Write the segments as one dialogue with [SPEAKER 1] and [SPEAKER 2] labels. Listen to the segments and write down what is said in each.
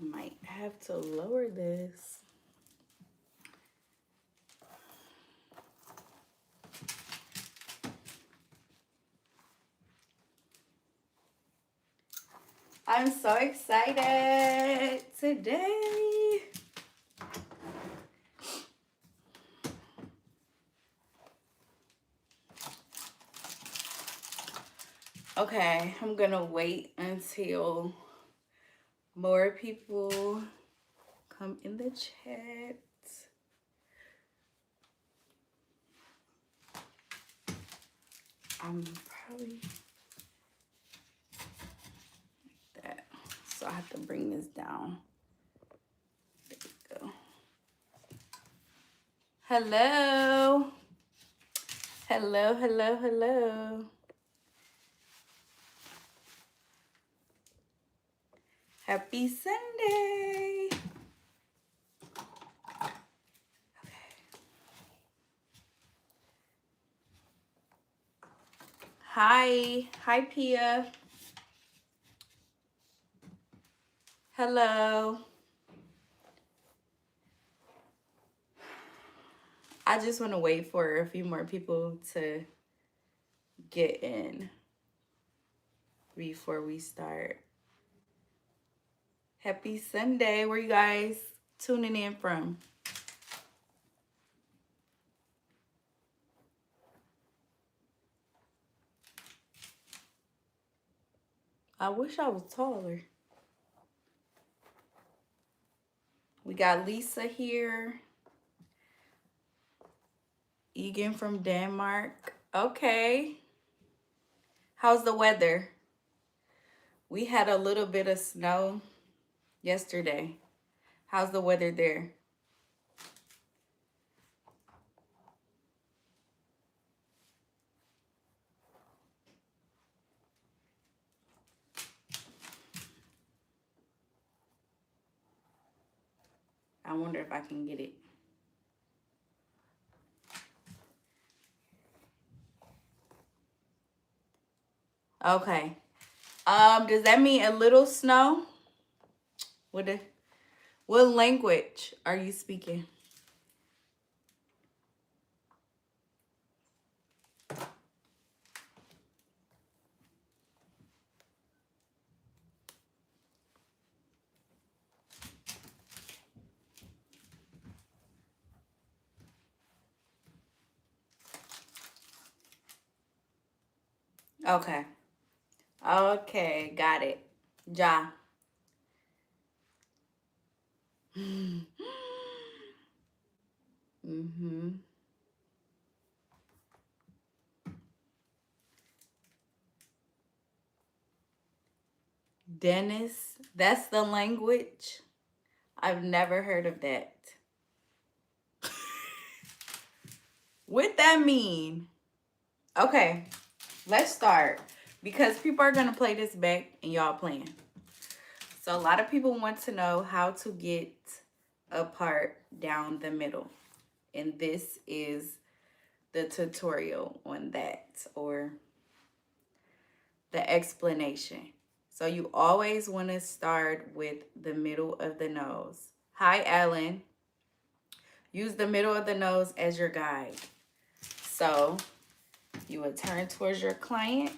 [SPEAKER 1] might have to lower this. I'm so excited today. Okay, I'm gonna wait until more people come in the chat. I'm probably like that. So I have to bring this down. There we go. Hello. Hello, hello, hello. Happy Sunday. Hi. Hi, Pia. Hello. I just want to wait for a few more people to get in before we start. Happy Sunday. Where you guys tuning in from? I wish I was taller. We got Lisa here. Egan from Denmark. Okay. How's the weather? We had a little bit of snow yesterday. How's the weather there? I wonder if I can get it. Okay. Does that mean a little snow? What language are you speaking? Okay. Okay, got it. Ja. Mm-hmm. Dennis, that's the language? I've never heard of that. What that mean? Okay, let's start. Because people are going to play this back and y'all playing. So a lot of people want to know how to get a part down the middle. And this is the tutorial on that, or the explanation. So you always want to start with the middle of the nose. Hi, Ellen. Use the middle of the nose as your guide. So you would turn towards your client,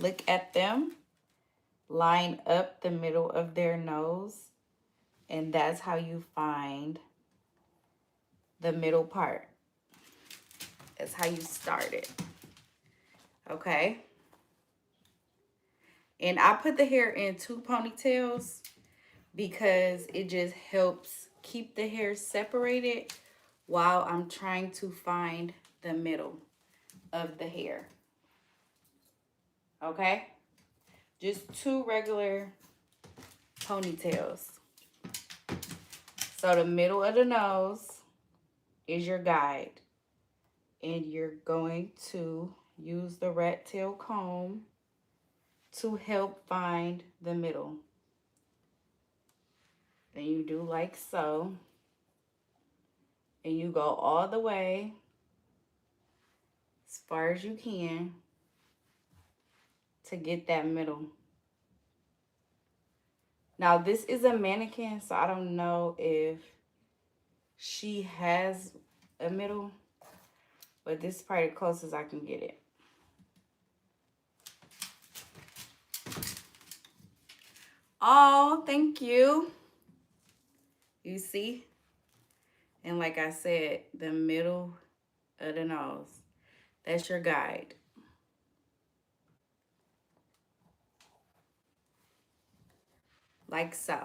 [SPEAKER 1] look at them, line up the middle of their nose, and that's how you find the middle part. That's how you start it. Okay? And I put the hair in 2 ponytails because it just helps keep the hair separated while I'm trying to find the middle of the hair. Okay? Just 2 regular ponytails. So the middle of the nose is your guide. And you're going to use the rat tail comb to help find the middle. And you do like so. And you go all the way as far as you can to get that middle. Now, this is a mannequin, so I don't know if she has a middle, but this is probably the closest I can get it. Oh, thank you. You see? And like I said, the middle of the nose. That's your guide. Like so.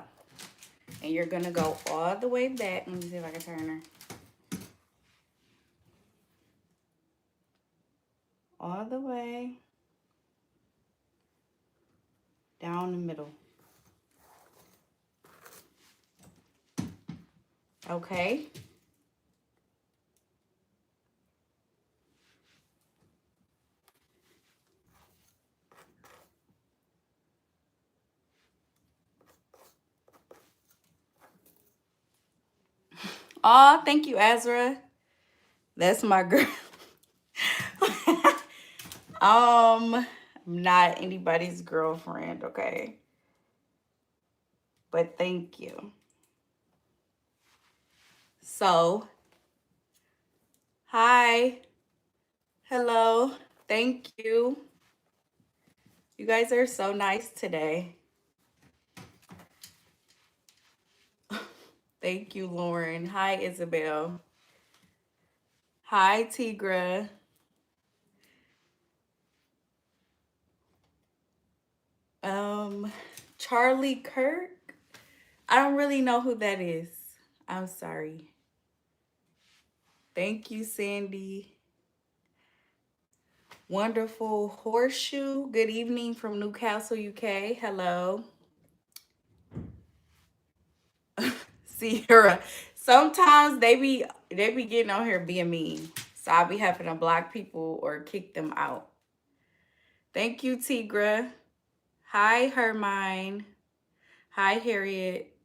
[SPEAKER 1] And you're going to go all the way back. Let me see if I can turn her. All the way down the middle. Okay. Oh, thank you, Ezra. That's my girl. I'm not anybody's girlfriend, okay? But thank you. So, hi. Hello. Thank you. You guys are so nice today. Thank you, Lauren. Hi, Isabel. Hi, Tigra. Charlie Kirk. I don't really know who that is. I'm sorry. Thank you, Sandy. Wonderful Horseshoe. Good evening from Newcastle, UK. Hello. Sierra. Sometimes they be getting on here being mean. So I'll be having to block people or kick them out. Thank you, Tigra. Hi, Hermine. Hi, Harriet.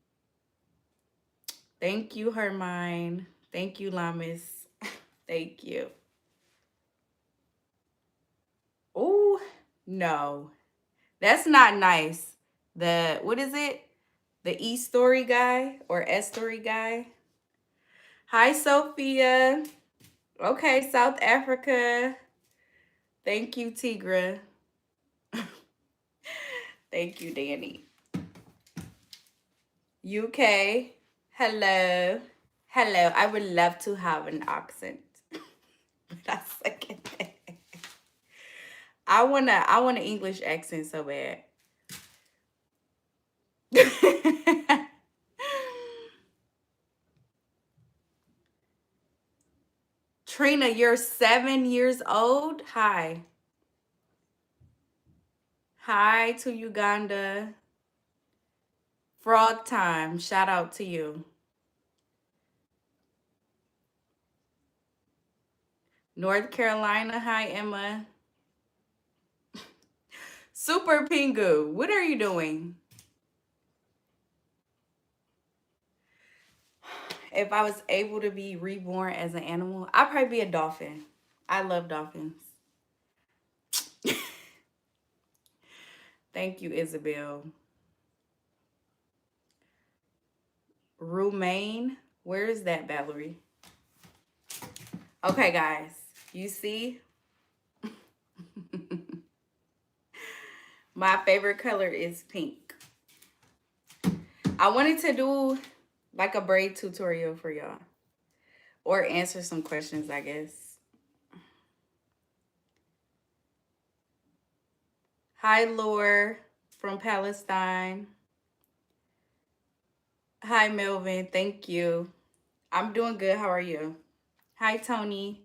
[SPEAKER 1] Thank you, Hermine. Thank you, Lamis. Thank you. Oh, no. That's not nice. What is it? The E story guy or S story guy? Hi, Sophia. Okay, South Africa. Thank you, Tigra. Thank you, Danny. UK. Hello. Hello. I would love to have an accent. That's second. I want an English accent so bad. Trina, you're 7 years old? Hi. Hi to Uganda. Frog time. Shout out to you. North Carolina. Hi, Emma. Super Pingu. What are you doing? If I was able to be reborn as an animal, I'd probably be a dolphin. I love dolphins. Thank you, Isabel. Romaine. Where is that, Valerie? Okay, guys. You see? My favorite color is pink. I wanted to do like a braid tutorial for y'all. Or answer some questions, I guess. Hi, Laura from Palestine. Hi, Melvin. Thank you. I'm doing good. How are you? Hi, Tony.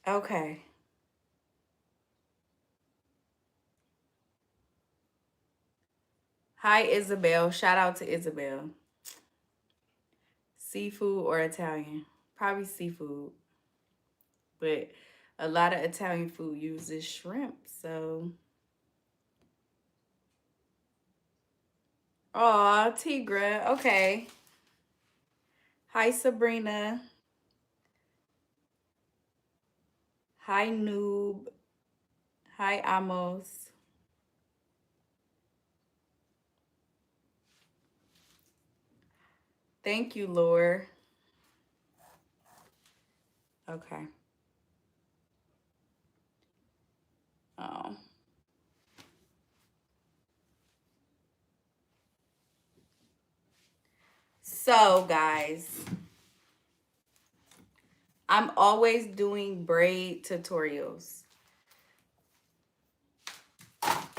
[SPEAKER 1] Okay. Hi, Isabel. Shout out to Isabel. Seafood or Italian? Probably seafood. But a lot of Italian food uses shrimp, so. Aw, Tigra. Okay. Hi, Sabrina. Hi, Noob. Hi, Amos. Thank you, Laura. Okay. Oh. So, guys, I'm always doing braid tutorials.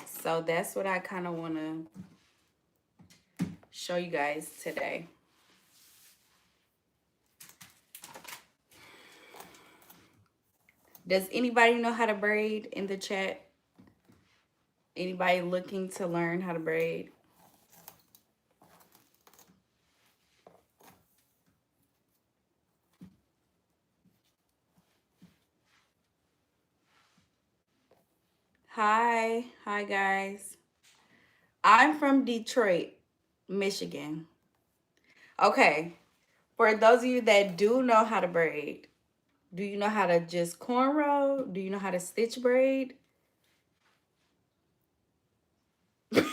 [SPEAKER 1] So that's what I kind of want to show you guys today. Does anybody know how to braid in the chat? Anybody looking to learn how to braid? Hi. Hi, guys. I'm from Detroit, Michigan. Okay. For those of you that do know how to braid, do you know how to just cornrow? Do you know how to stitch braid? Look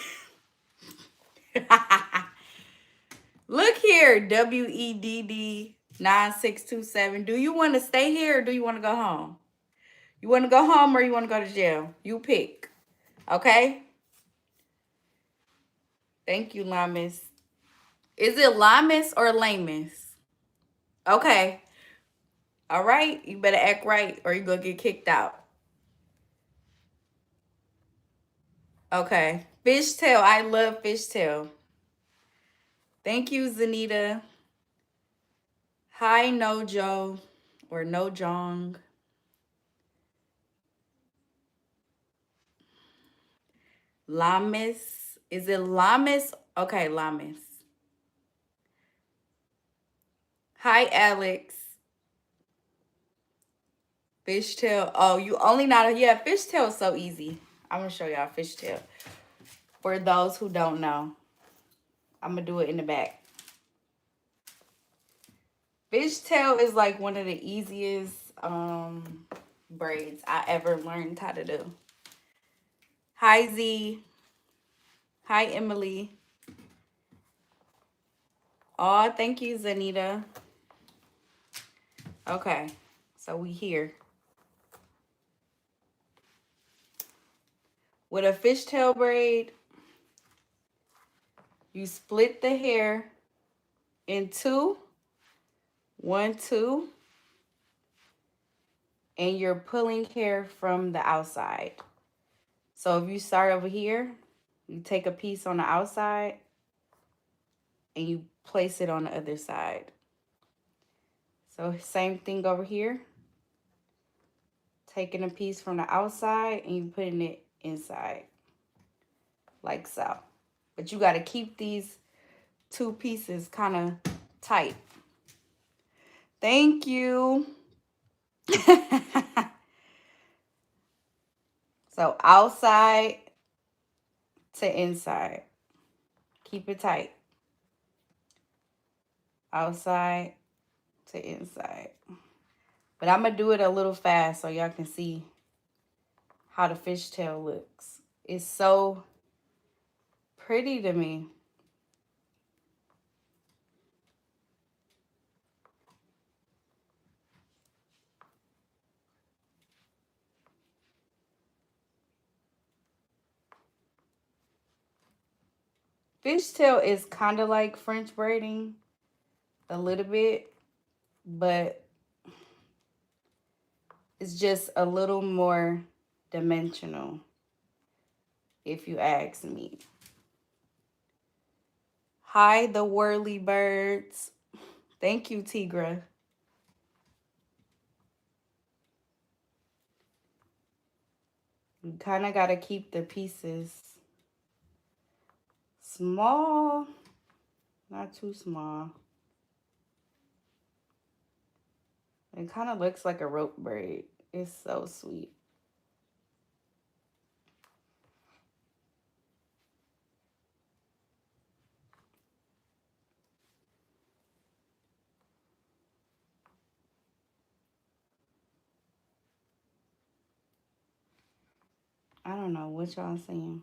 [SPEAKER 1] here, WEDD9627. Do you want to stay here or do you want to go home? You want to go home or you want to go to jail? You pick. Okay? Thank you, Lamis. Is it Lamis or Lamis? Okay. All right. You better act right or you're going to get kicked out. Okay. Fishtail. I love fishtail. Thank you, Zanita. Hi, Nojo or Nojong. Lamis. Is it Lamis? Okay, Lamis. Hi, Alex. Fishtail. Oh, you only not. Yeah, fishtail is so easy. I'm going to show y'all fishtail. For those who don't know, I'm going to do it in the back. Fishtail is like one of the easiest braids I ever learned how to do. Hi, Z. Hi, Emily. Oh, thank you, Zanita. Okay, so we here. With a fishtail braid, you split the hair in two, 1, 2, and you're pulling hair from the outside. So if you start over here, you take a piece on the outside and you place it on the other side. So same thing over here. Taking a piece from the outside and you putting it inside. Like so. But you got to keep these two pieces kind of tight. Thank you. So outside to inside. Keep it tight. Outside to inside. But I'm going to do it a little fast so y'all can see how the fishtail looks. It's so pretty to me. Fishtail is kind of like French braiding a little bit, but it's just a little more dimensional, if you ask me. Hi, the whirly birds. Thank you, Tigra. You kind of got to keep the pieces small, not too small. It kind of looks like a rope braid. It's so sweet. I don't know what y'all saying.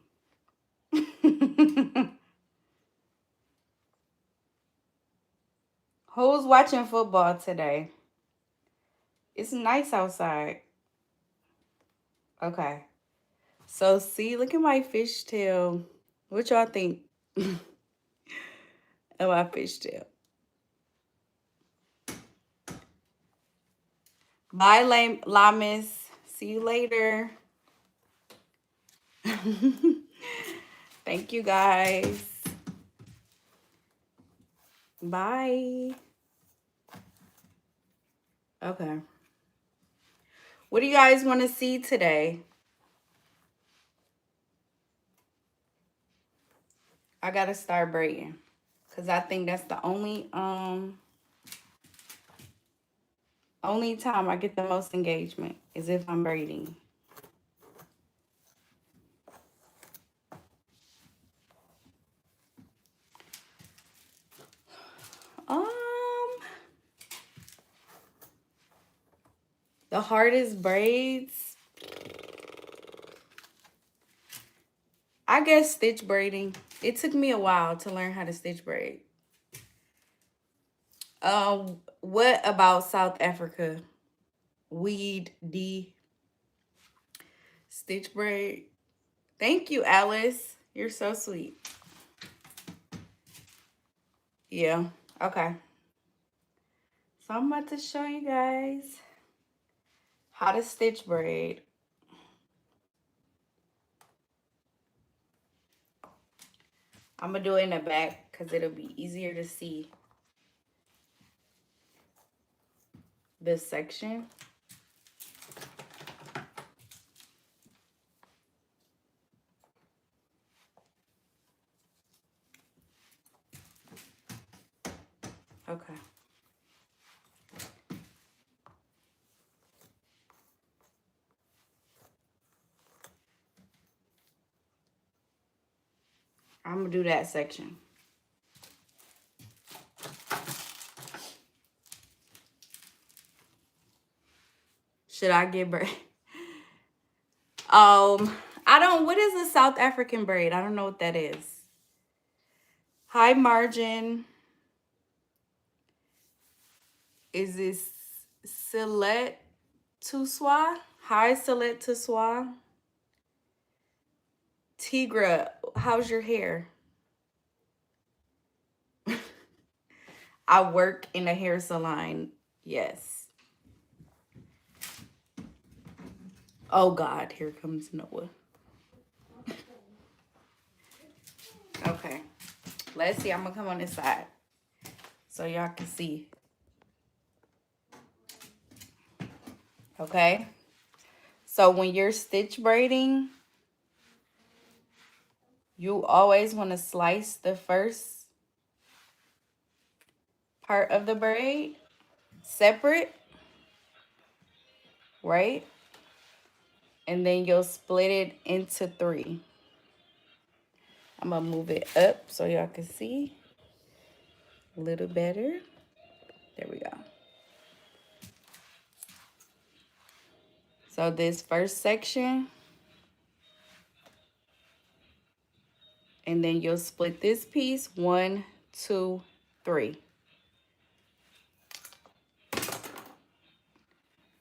[SPEAKER 1] Who's watching football today? It's nice outside. Okay. So see, look at my fishtail. What y'all think of my fishtail? Bye, Lamas. See you later. Thank you guys. Bye. Okay. What do you guys want to see today? I gotta start braiding. Cause I think that's the only time I get the most engagement is if I'm braiding. Um the hardest braids, I guess stitch braiding. It took me a while to learn how to stitch braid. What about South Africa? Weed D stitch braid. Thank you, Alice. You're so sweet. Yeah. Okay. So I'm about to show you guys how to stitch braid. I'm gonna do it in the back because it'll be easier to see this section. Okay. I'm gonna do that section. Should I get braid? I don't, what is a South African braid? I don't know what that is. High margin. Is this Silette Toussoir? Hi, Silette Toussoir. Tigra, how's your hair? I work in a hair salon. Yes. Oh God, here comes Noah. Okay. Let's see. I'm gonna come on this side so y'all can see. Okay. So when you're stitch braiding, you always want to slice the first part of the braid separate, right? And then you'll split it into 3. I'm gonna move it up so y'all can see a little better. There we go. So this first section, and then you'll split this piece 1, 2, 3.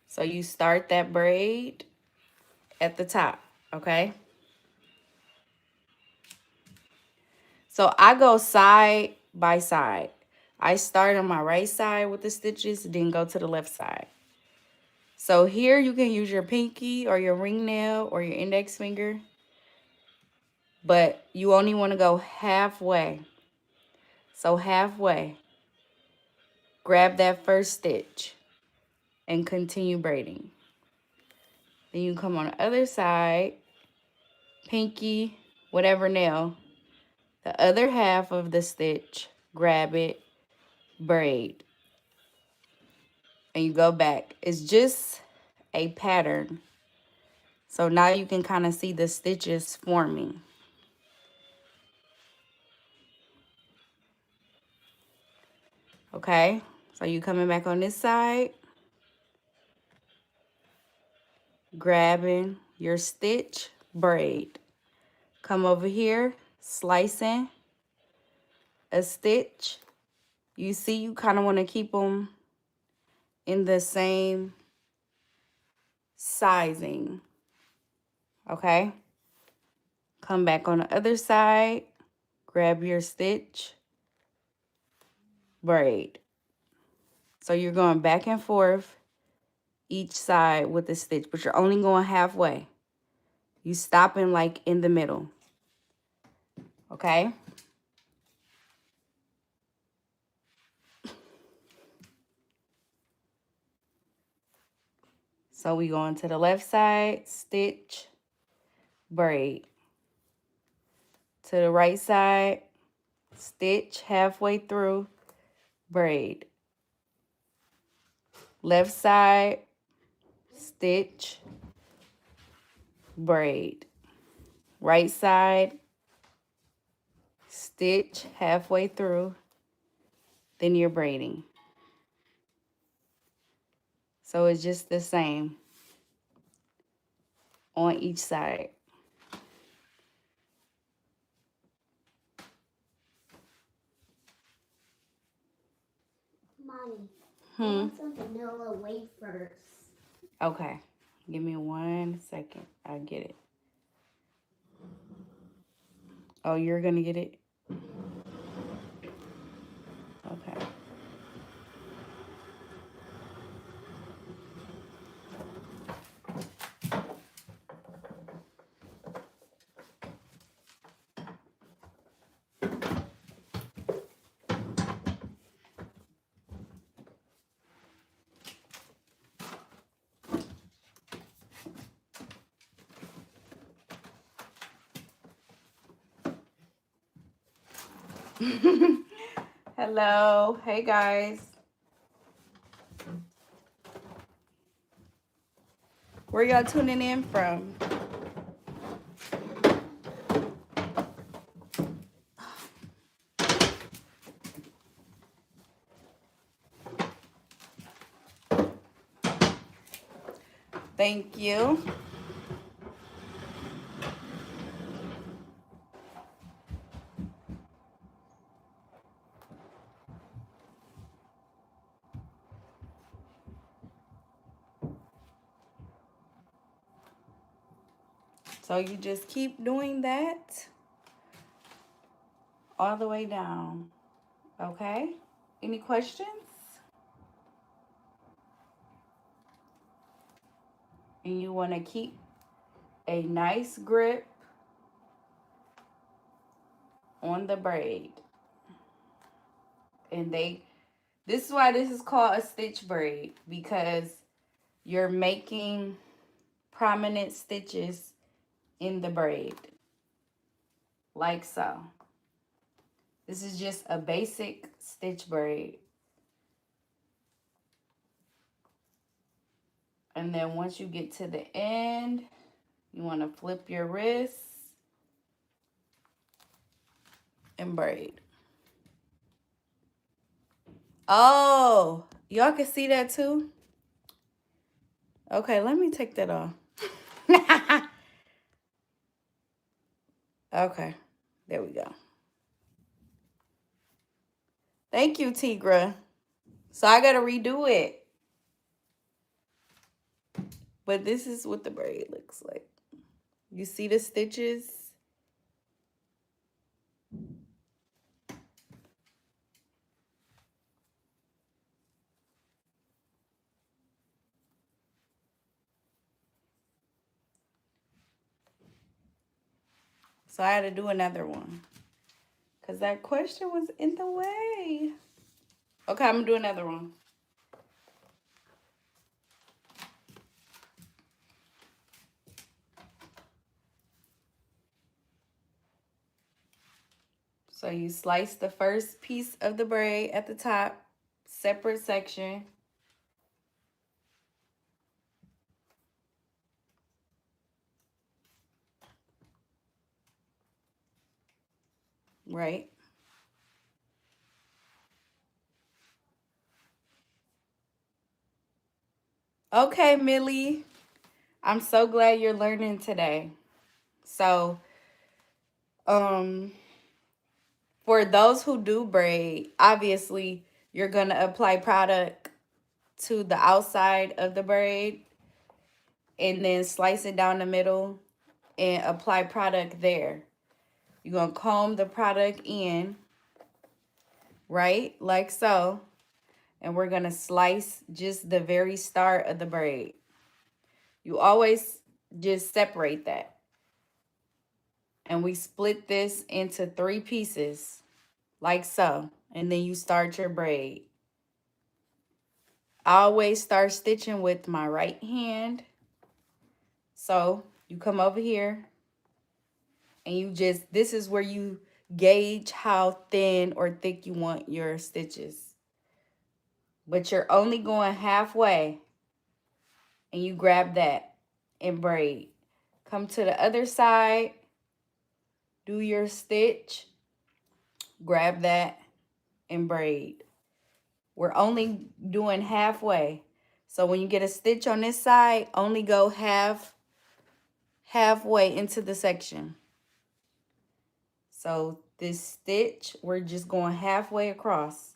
[SPEAKER 1] So you start that braid at the top, okay? So I go side by side. I start on my right side with the stitches, then go to the left side. So here you can use your pinky or your ring nail or your index finger, but you only want to go halfway. So halfway, grab that first stitch and continue braiding. Then you come on the other side, pinky, whatever nail, the other half of the stitch, grab it, braid, and you go back. It's just a pattern. So now you can kind of see the stitches forming. Okay, so you coming back on this side, grabbing your stitch, braid. Come over here, slicing a stitch. You see, you kind of want to keep them in the same sizing, okay? Come back on the other side, grab your stitch, braid. So you're going back and forth each side with the stitch, but you're only going halfway. You stopping like in the middle, okay? So we going to the left side, stitch, braid. To the right side, stitch halfway through, braid. Left side, stitch, braid. Right side, stitch halfway through, then you're braiding. So it's just the same on each side.
[SPEAKER 2] Mommy, I want some vanilla wafers.
[SPEAKER 1] Okay, give me 1 second. I'll get it. Oh, you're gonna get it? Okay. Hello. Hey, guys. Where y'all tuning in from? Thank you. So you just keep doing that all the way down. Okay? Any questions? And you want to keep a nice grip on the braid. And this is why this is called a stitch braid, because you're making prominent stitches in the braid, like so. This is just a basic stitch braid. And then once you get to the end, you want to flip your wrists and braid. Oh, y'all can see that too? Okay, let me take that off. Okay, there we go. Thank you, Tigra. So I gotta redo it. But this is what the braid looks like. You see the stitches? So I had to do another one, because that question was in the way. Okay, I'm gonna do another one. So you slice the first piece of the braid at the top, separate section. Right? Okay, Millie. I'm so glad you're learning today. So, for those who do braid, obviously you're going to apply product to the outside of the braid and then slice it down the middle and apply product there. You're going to comb the product in, right? Like so. And we're going to slice just the very start of the braid. You always just separate that. And we split this into 3 pieces, like so. And then you start your braid. I always start stitching with my right hand. So you come over here and you just, this is where you gauge how thin or thick you want your stitches. But you're only going halfway, and you grab that and braid. Come to the other side, do your stitch, grab that and braid. We're only doing halfway. So when you get a stitch on this side, only go halfway into the section. So this stitch, we're just going halfway across,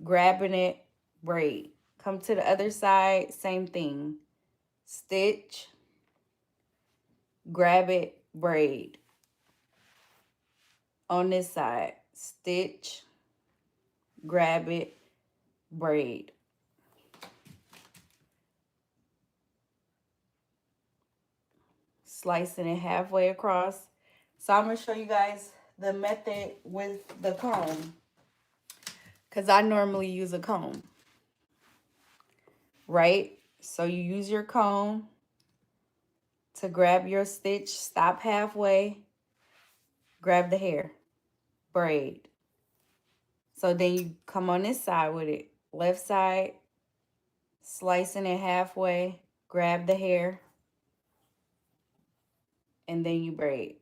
[SPEAKER 1] grabbing it, braid. Come to the other side, same thing. Stitch, grab it, braid. On this side, stitch, grab it, braid. Slicing it halfway across. So I'm going to show you guys the method with the comb, because I normally use a comb, right? So you use your comb to grab your stitch, stop halfway, grab the hair, braid. So then you come on this side with it, left side, slicing it halfway, grab the hair, and then you braid.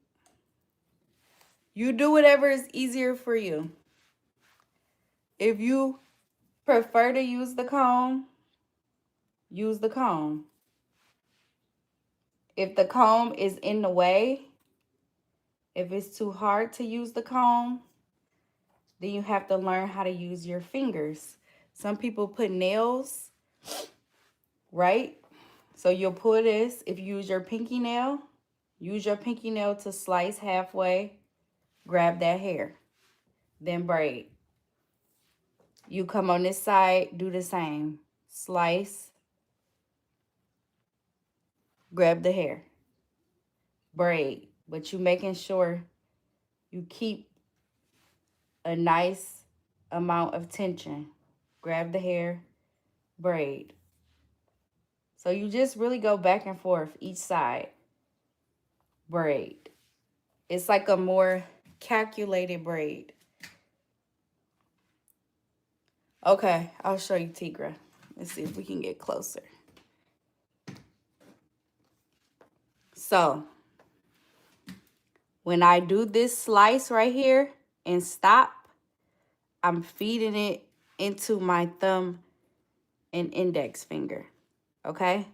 [SPEAKER 1] You do whatever is easier for you. If you prefer to use the comb, use the comb. If the comb is in the way, if it's too hard to use the comb, then you have to learn how to use your fingers. Some people put nails, right? So you'll pull this. If you use your pinky nail to slice halfway, grab that hair, then braid. You come on this side, do the same. Slice, grab the hair, braid. But you making sure you keep a nice amount of tension. Grab the hair, braid. So you just really go back and forth each side, braid. It's like a more calculated braid. Okay, I'll show you Tigra. Let's see if we can get closer. So when I do this slice right here and stop, I'm feeding it into my thumb and index finger, okay?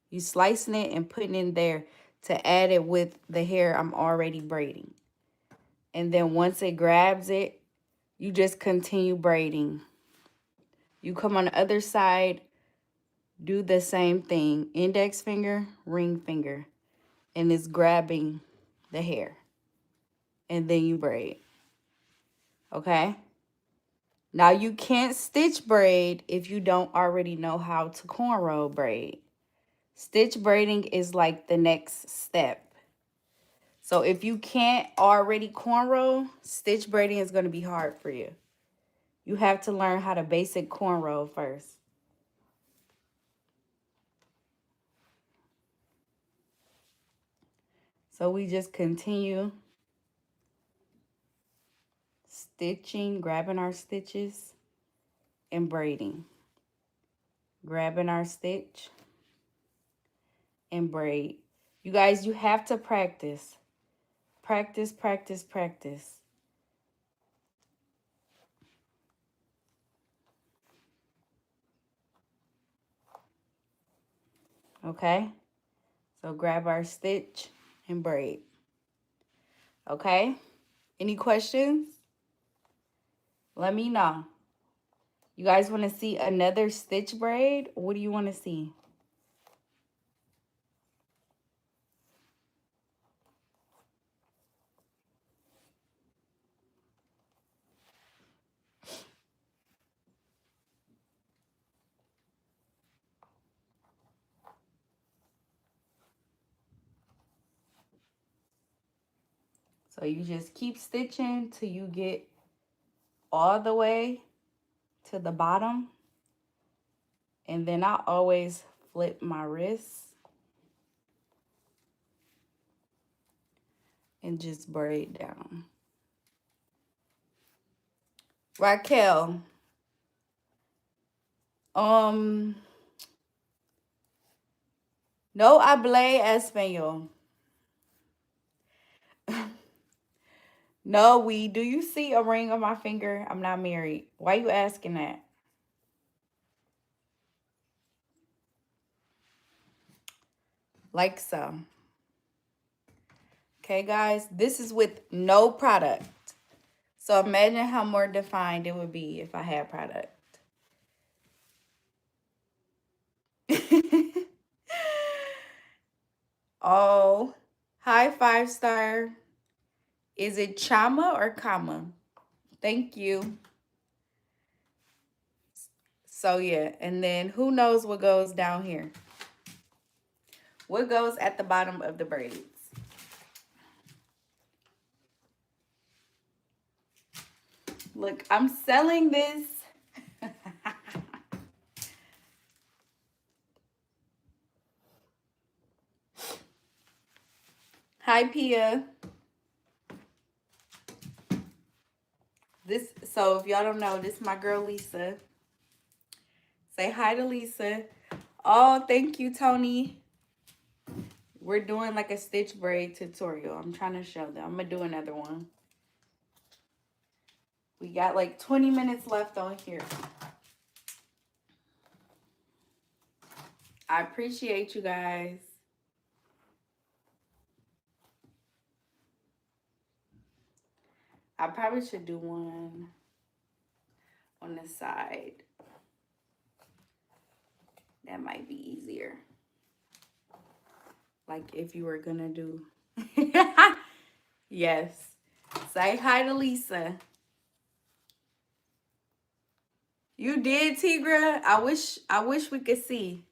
[SPEAKER 1] You slicing it and putting it in there to add it with the hair I'm already braiding. And then once it grabs it, you just continue braiding. You come on the other side, do the same thing. Index finger, ring finger. And it's grabbing the hair. And then you braid. Okay? Now you can't stitch braid if you don't already know how to cornrow braid. Stitch braiding is like the next step. So if you can't already cornrow, stitch braiding is going to be hard for you. You have to learn how to basic cornrow first. So we just continue stitching, grabbing our stitches and braiding. Grabbing our stitch and braid. You guys, you have to practice. Practice, practice, practice. Okay? So grab our stitch and braid. Okay? Any questions? Let me know. You guys want to see another stitch braid? What do you want to see? So you just keep stitching till you get all the way to the bottom. And then I always flip my wrist and just braid down. Raquel, no hablé español. No, do you see a ring on my finger? I'm not married. Why you asking that? Like so. Okay, guys, this is with no product. So imagine how more defined it would be if I had product. Oh, hi, 5-star. Is it chama or comma? Thank you. So yeah, and then who knows what goes down here? What goes at the bottom of the braids? Look, I'm selling this. Hi, Pia. So if y'all don't know, this is my girl Lisa. Say hi to Lisa. Oh, thank you, Tony. We're doing like a stitch braid tutorial. I'm trying to show them. I'm gonna do another one. We got like 20 minutes left on here. I appreciate you guys. I probably should do one on the side. That might be easier. Like if you were gonna do. Yes. Say hi to Lisa. You did, Tigra? I wish we could see.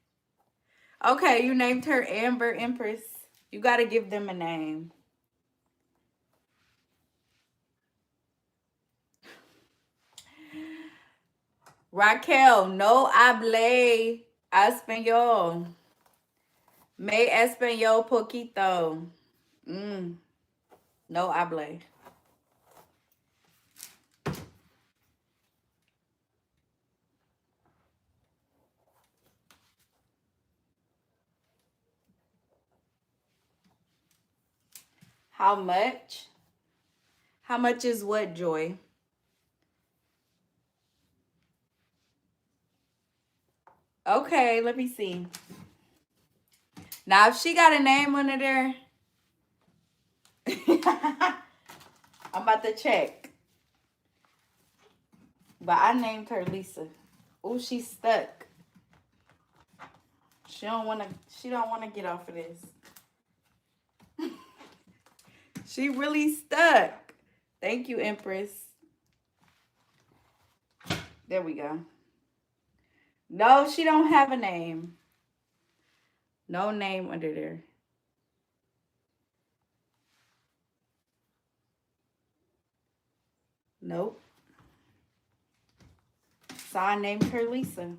[SPEAKER 1] Okay, you named her Amber Empress. You gotta give them a name. Raquel, no hable español. Me español poquito. No hable. How much? How much is what, Joy? Okay, let me see. Now, if she got a name under there, I'm about to check. But I named her Lisa. Oh, she's stuck. She don't wanna get off of this. She really stuck. Thank you, Empress. There we go. No, she don't have a name. No name under there. Nope. So I named her Lisa.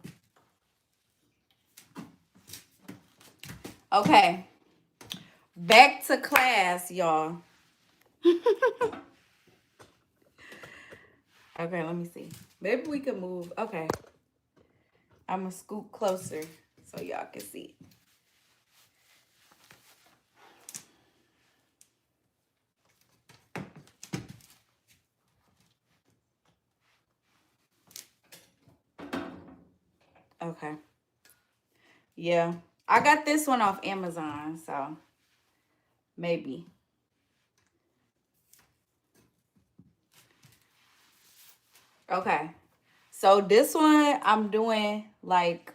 [SPEAKER 1] Okay. Back to class, y'all. Okay, let me see. Maybe we can move. Okay. I'm going to scoot closer so y'all can see. Okay. Yeah. I got this one off Amazon, so maybe. Okay. So this one I'm doing like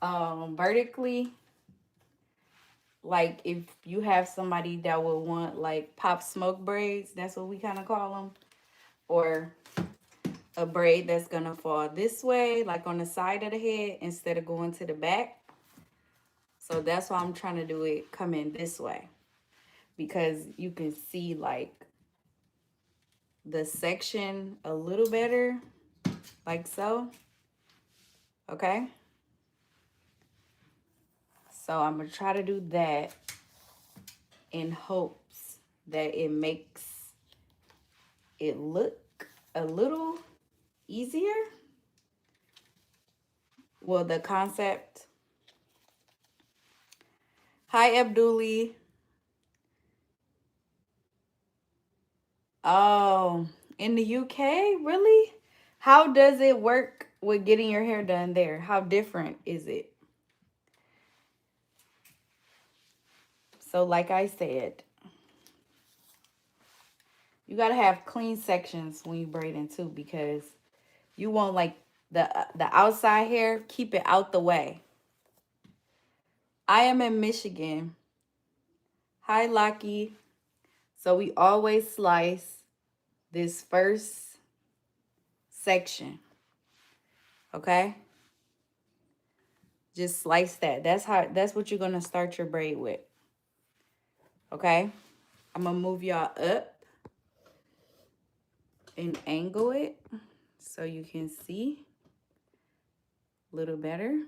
[SPEAKER 1] vertically. Like if you have somebody that would want like pop smoke braids, that's what we kind of call them, or a braid that's gonna fall this way, like on the side of the head instead of going to the back. So that's why I'm trying to do it come in this way, because you can see like the section a little better, like so. Okay. So I'm gonna try to do that in hopes that it makes it look a little easier. Well, the concept. Hi, Abduli. Oh, in the UK? Really? How does it work with getting your hair done there? How different is it? So, like I said, you got to have clean sections when you braiding too, because you want like the outside hair, keep it out the way. I am in Michigan. Hi, Lucky. So we always slice this first section. Okay? Just slice that. That's what you're gonna start your braid with. Okay? I'm gonna move y'all up and angle it so you can see a little better.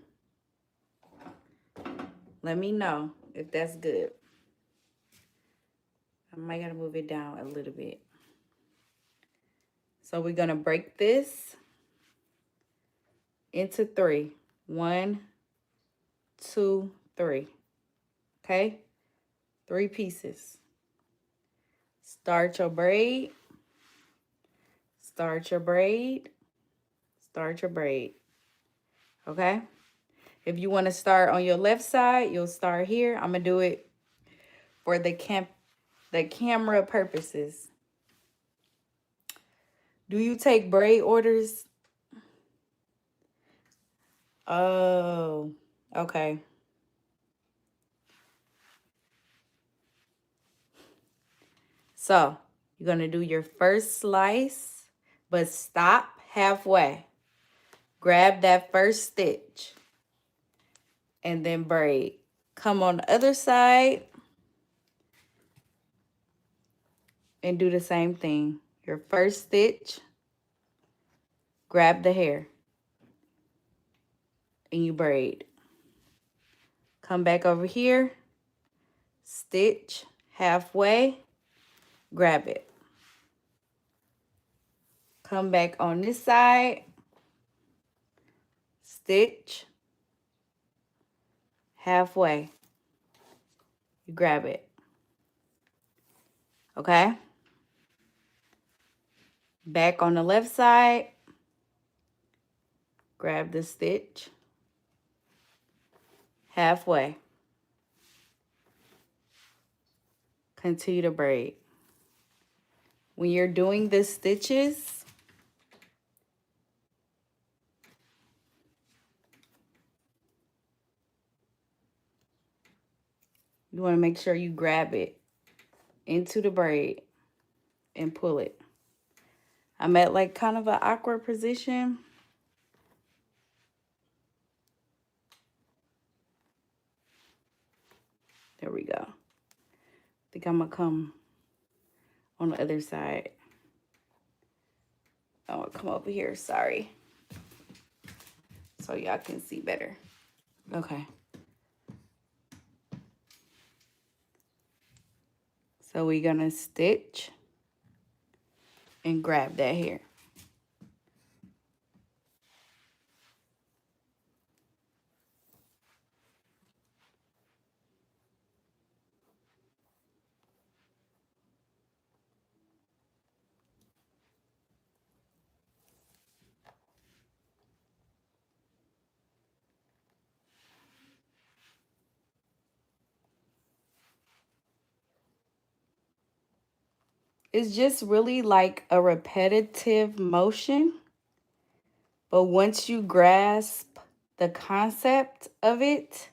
[SPEAKER 1] Let me know if that's good. I might gotta move it down a little bit. So we're gonna break this into 3. 1, 2, 3. Okay? 3 pieces. Start your braid. Start your braid. Start your braid. Okay? If you want to start on your left side, you'll start here. I'm gonna do it for the camera purposes. Do you take braid orders? Oh, okay. So you're gonna do your first slice, but stop halfway. Grab that first stitch and then braid. Come on the other side and do the same thing. Your first stitch, grab the hair and you braid. Come back over here, stitch halfway, grab it. Come back on this side, stitch halfway, you grab it. Okay? Back on the left side, grab the stitch halfway. Continue to braid. When you're doing the stitches, you want to make sure you grab it into the braid and pull it. I'm at like kind of an awkward position. There we go. I think I'm gonna come on the other side. I'm gonna come over here, sorry. So y'all can see better. Okay. So we're gonna stitch and grab that hair. It's just really like a repetitive motion. But once you grasp the concept of it,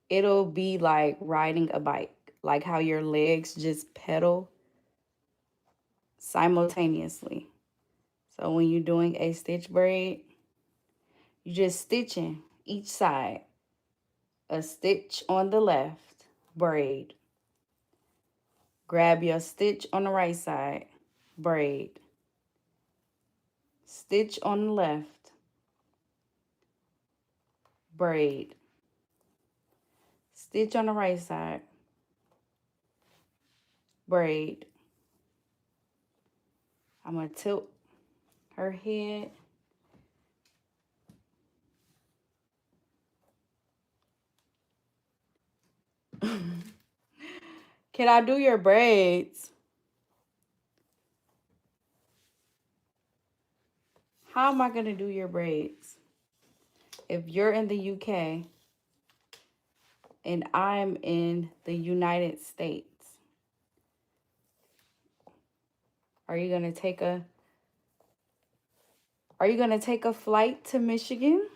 [SPEAKER 1] it'll be like riding a bike, like how your legs just pedal simultaneously. So when you're doing a stitch braid, you're just stitching each side. A stitch on the left, braid. Grab your stitch on the right side, braid. Stitch on the left, braid. Stitch on the right side, braid. I'm going to tilt her head. Can I do your braids? How am I going to do your braids? If you're in the UK and I'm in the United States, are you going to take a flight to Michigan?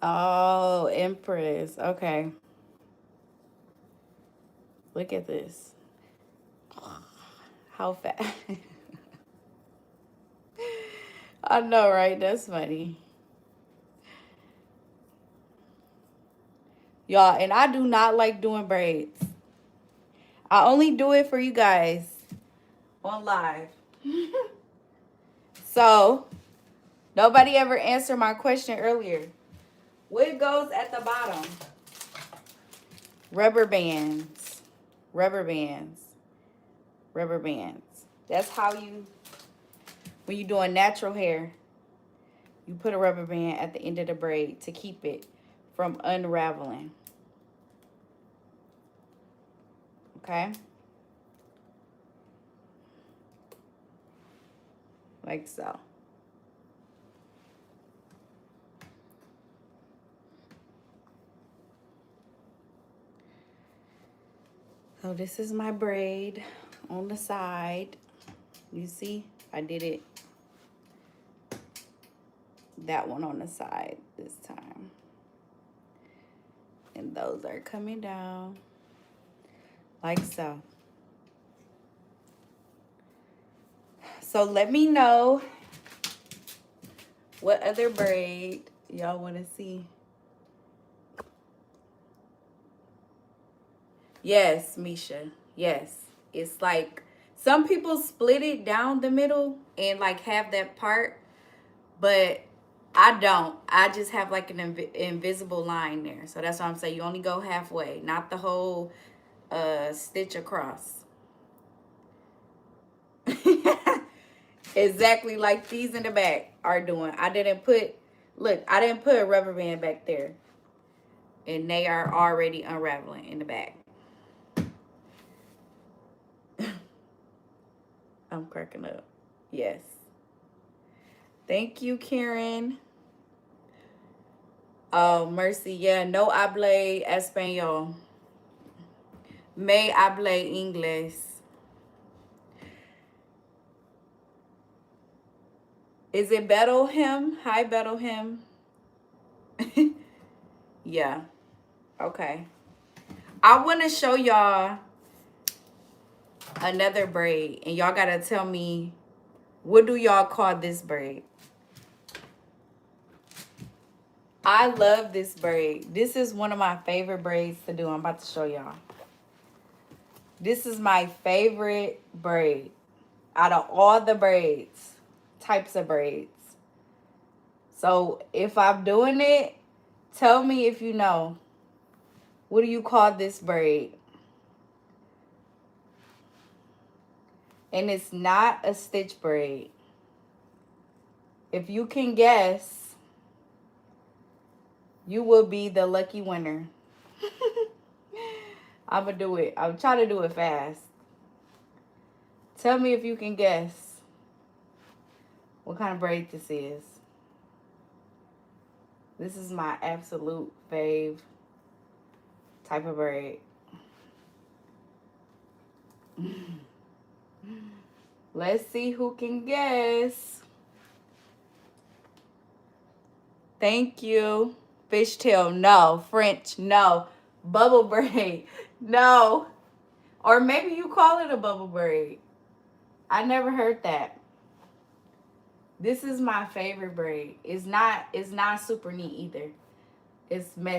[SPEAKER 1] Oh, Empress. Okay. Look at this. How fast. I know, right? That's funny. Y'all, and I do not like doing braids. I only do it for you guys on live. So, nobody ever answered my question earlier. What goes at the bottom? Rubber bands. Rubber bands. Rubber bands. That's how when you're doing natural hair, you put a rubber band at the end of the braid to keep it from unraveling. Okay? Like so. So this is my braid on the side. You see, I did it that one on the side this time. And those are coming down like so. So let me know what other braid y'all want to see. Yes, Misha. Yes. It's like some people split it down the middle and like have that part, but I don't. I just have like an invisible line there. So that's why I'm saying you only go halfway, not the whole stitch across. Exactly like these in the back are doing. I didn't put a rubber band back there. And they are already unraveling in the back. I'm cracking up. Yes. Thank you, Karen. Oh, Mercy. Yeah, no hable español. Me hable inglés. Is it Battle Him? Hi, Battle Him. Yeah. Okay. I want to show y'all another braid. And y'all got to tell me, what do y'all call this braid? I love this braid. This is one of my favorite braids to do. I'm about to show y'all. This is my favorite braid out of all the braids, types of braids. So if I'm doing it, tell me if you know. What do you call this braid? And it's not a stitch braid. If you can guess, you will be the lucky winner. I'm going to do it. I'm trying to do it fast. Tell me if you can guess what kind of braid this is. This is my absolute fave type of braid. Let's see who can guess. Thank you. Fishtail, no. French, no. Bubble braid, no. Or maybe you call it a bubble braid. I never heard that. This is my favorite braid. It's not super neat either. It's messy.